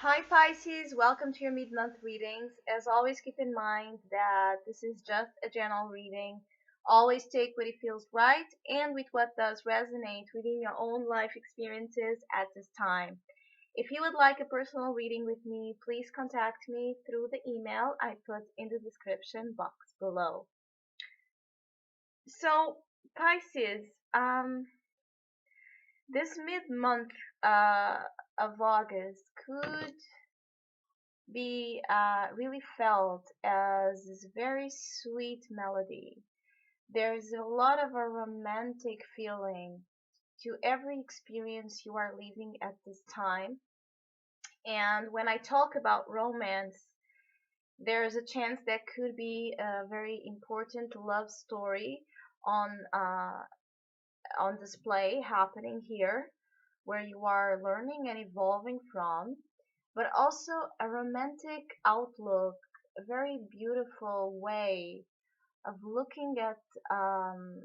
Hi Pisces, welcome to your mid-month readings. As always, keep in mind that this is just a general reading. Always take what it feels right and with what does resonate within your own life experiences at this time. If you would like a personal reading with me, please contact me through the email I put in the description box below. So, Pisces, this mid-month uh, of August could be really felt as this very sweet melody. There's a lot of a romantic feeling to every experience you are living at this time. And when I talk about romance, there's a chance that could be a very important love story on on display happening here, where you are learning and evolving from, but also a romantic outlook, a very beautiful way of looking at um,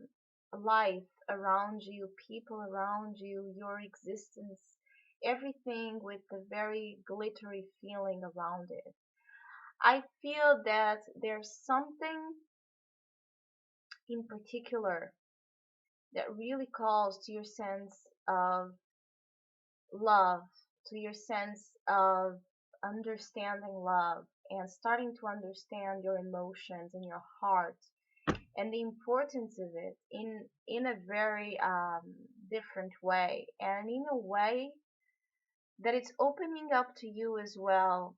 life around you, people around you, your existence, everything with a very glittery feeling around it. I feel that there's something in particular that really calls to your sense of love, to your sense of understanding love and starting to understand your emotions and your heart and the importance of it in a very different way, and in a way that it's opening up to you as well.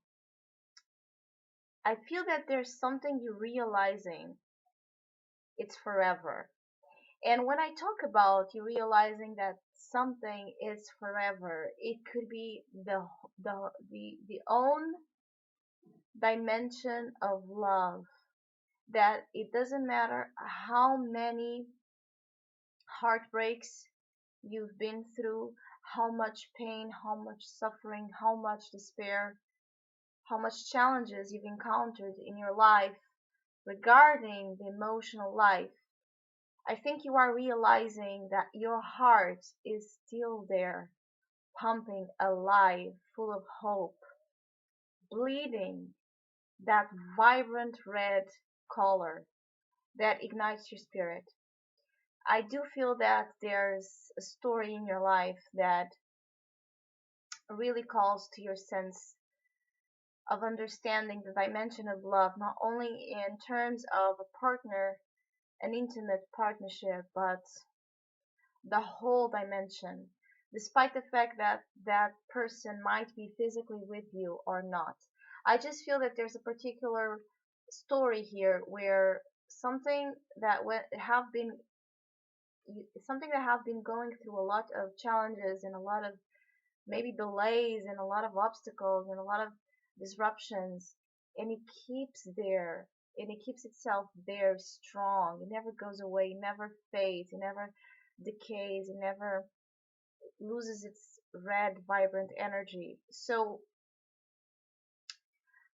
I feel that there's something you're realizing it's forever. And when I talk about you realizing that something is forever, it could be the own dimension of love, that it doesn't matter how many heartbreaks you've been through, how much pain, how much suffering, how much despair, how much challenges you've encountered in your life regarding the emotional life. I think you are realizing that your heart is still there, pumping alive, full of hope, bleeding that vibrant red color that ignites your spirit. I do feel that there's a story in your life that really calls to your sense of understanding the dimension of love, not only in terms of a partner, an intimate partnership, but the whole dimension, despite the fact that that person might be physically with you or not. I just feel that there's a particular story here where something that have been something that have been going through a lot of challenges and a lot of maybe delays and a lot of obstacles and a lot of disruptions, and it keeps there, and it keeps itself there strong. It never goes away, it never fades, it never decays, it never loses its red vibrant energy. So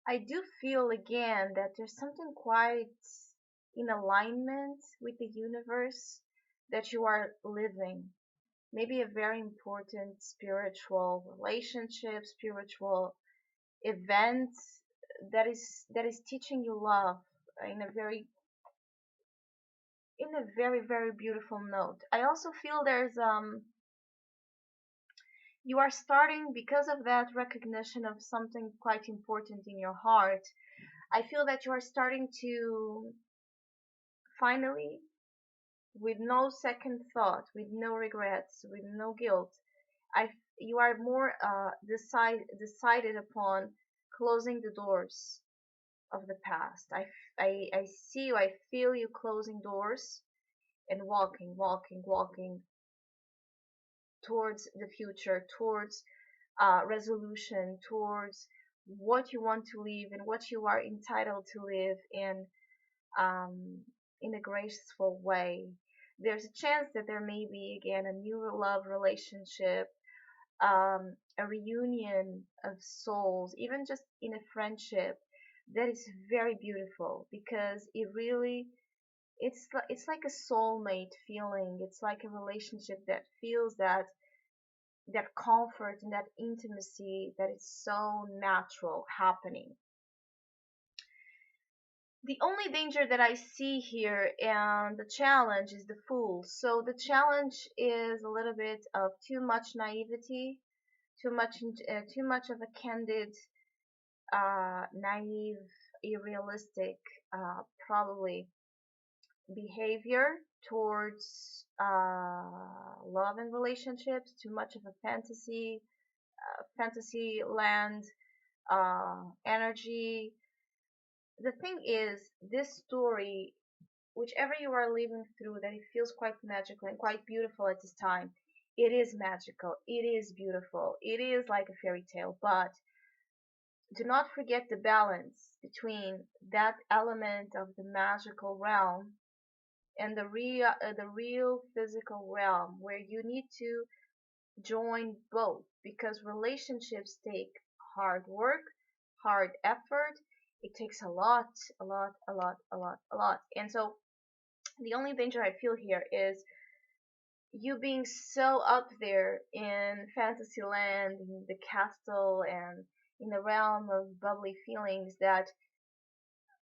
I do feel again that there's something quite in alignment with the universe that you are living, maybe a very important spiritual relationship, spiritual event that is teaching you love in a very very beautiful note. I also feel there's you are starting, because of that recognition of something quite important in your heart. I feel that you are starting to finally, with no second thought, with no regrets, with no guilt, I you are more decided upon closing the doors of the past. I see you, I feel you closing doors and walking towards the future, towards resolution, towards what you want to live and what you are entitled to live um, in a graceful way. There's a chance that there may be again a new love relationship, a reunion of souls, even just in a friendship that is very beautiful, because it really it's like a soulmate feeling. It's like a relationship that feels that that comfort and that intimacy that is so natural happening. The only danger that I see here and the challenge is the fool. So the challenge is a little bit of too much naivety, too much of a candid, naive, unrealistic, probably behavior towards love and relationships. Too much of a fantasy land energy. The thing is, this story, whichever you are living through, that it feels quite magical and quite beautiful at this time. It is magical. It is beautiful. It is like a fairy tale. But do not forget the balance between that element of the magical realm and the real physical realm, where you need to join both, because relationships take hard work, hard effort. It takes a lot, a lot. And so the only danger I feel here is you being so up there in fantasy land, in the castle, and in the realm of bubbly feelings, that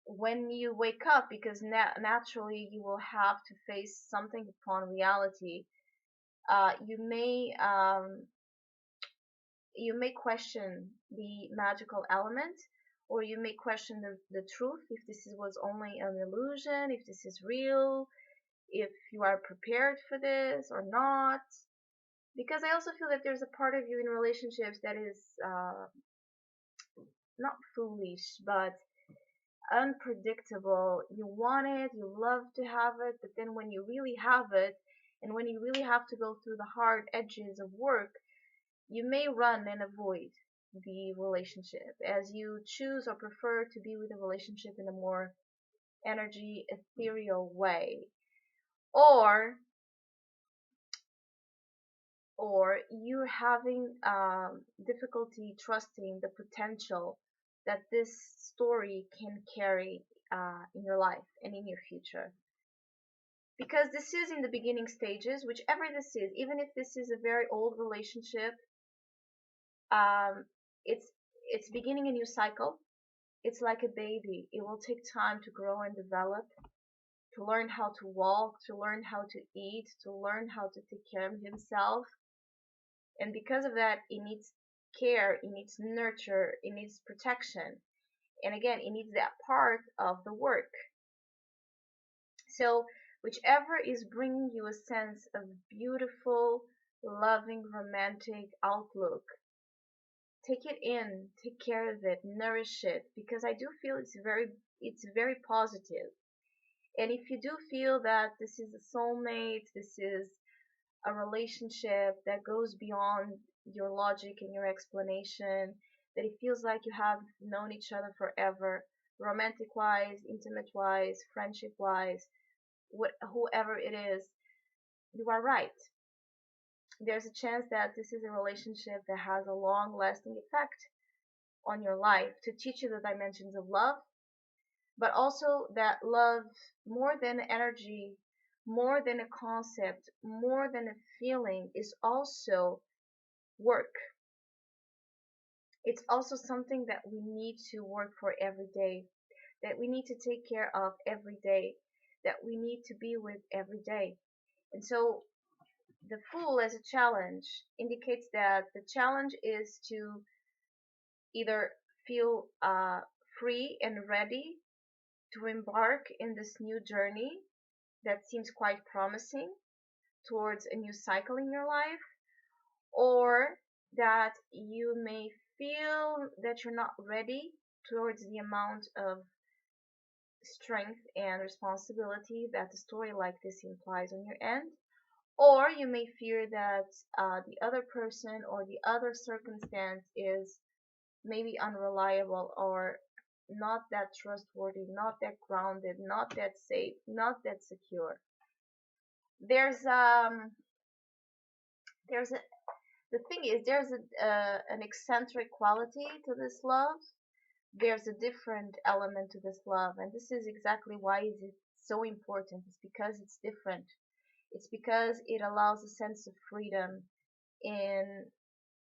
when you wake up, because naturally you will have to face something upon reality, uh, you may um, you may question the magical element, or you may question the truth, if was only an illusion, if this is real, if you are prepared for this or not. Because I also feel that there's a part of you in relationships that is not foolish, but unpredictable. You want it, you love to have it, but then when you really have it, and when you really have to go through the hard edges of work, you may run and avoid the relationship, as you choose or prefer to be with a relationship in a more energy ethereal way. Or you're having difficulty trusting the potential that this story can carry in your life and in your future. Because this is in the beginning stages, whichever this is, even if this is a very old relationship, um, it's beginning a new cycle. It's like a baby. It will take time to grow and develop, to learn how to walk, to learn how to eat, to learn how to take care of himself. And because of that, it needs care, it needs nurture, it needs protection. And again, it needs that part of the work. So whichever is bringing you a sense of beautiful, loving, romantic outlook, take it in, take care of it, nourish it, because I do feel it's very positive. And if you do feel that this is a soulmate, this is a relationship that goes beyond your logic and your explanation, that it feels like you have known each other forever, romantic wise, intimate wise, friendship wise, whoever it is, you are right. There's a chance that this is a relationship that has a long lasting effect on your life, to teach you the dimensions of love, but also that love, more than energy, more than a concept, more than a feeling, is also work. It's also something that we need to work for every day, that we need to take care of every day, that we need to be with every day. And so the Fool as a challenge indicates that the challenge is to either feel free and ready to embark in this new journey that seems quite promising towards a new cycle in your life, or that you may feel that you're not ready towards the amount of strength and responsibility that a story like this implies on your end. Or you may fear that the other person or the other circumstance is maybe unreliable, or not that trustworthy, not that grounded, not that safe, not that secure. There's there's a the thing is, there's an eccentric quality to this love. There's a different element to this love, and this is exactly why is it so important. It's because it's different. It's because it allows a sense of freedom in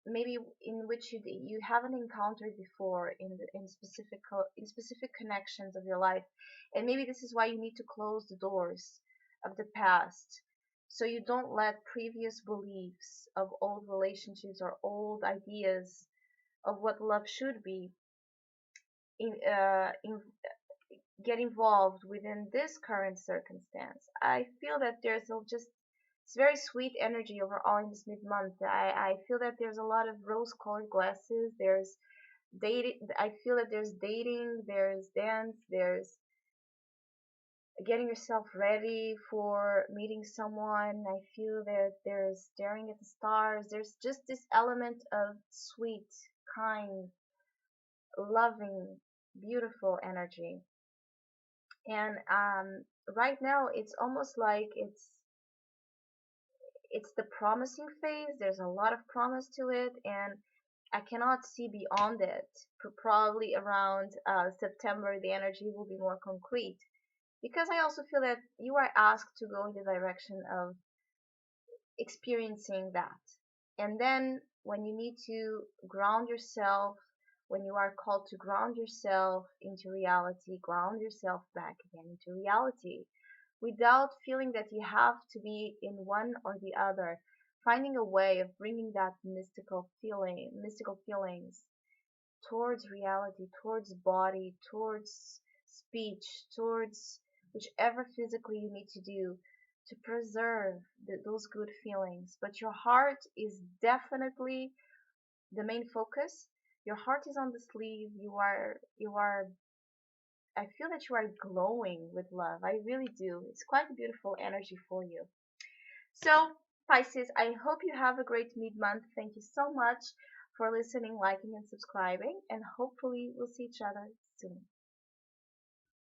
maybe in which you haven't encountered before in specific connections of your life, and maybe this is why you need to close the doors of the past, so you don't let previous beliefs of old relationships or old ideas of what love should be in get involved within this current circumstance. I feel that there's just it's very sweet energy overall in this mid-month. I feel that there's a lot of rose-colored glasses. There's dating. I feel that there's dating. There's dance. There's getting yourself ready for meeting someone. I feel that there's staring at the stars. There's just this element of sweet, kind, loving, beautiful energy. And right now it's almost like it's the promising phase. There's a lot of promise to it, and I cannot see beyond it. Probably around September the energy will be more concrete, because I also feel that you are asked to go in the direction of experiencing that. And then when you need to ground yourself, when you are called to ground yourself into reality, ground yourself back again into reality without feeling that you have to be in one or the other, finding a way of bringing that mystical feelings towards reality, towards body, towards speech, towards whichever physically you need to do to preserve those good feelings. But your heart is definitely the main focus. Your heart is on the sleeve. You are I feel that you are glowing with love. I really do. It's quite a beautiful energy for you. So, Pisces, I hope you have a great mid-month. Thank you so much for listening, liking, and subscribing, and hopefully we'll see each other soon.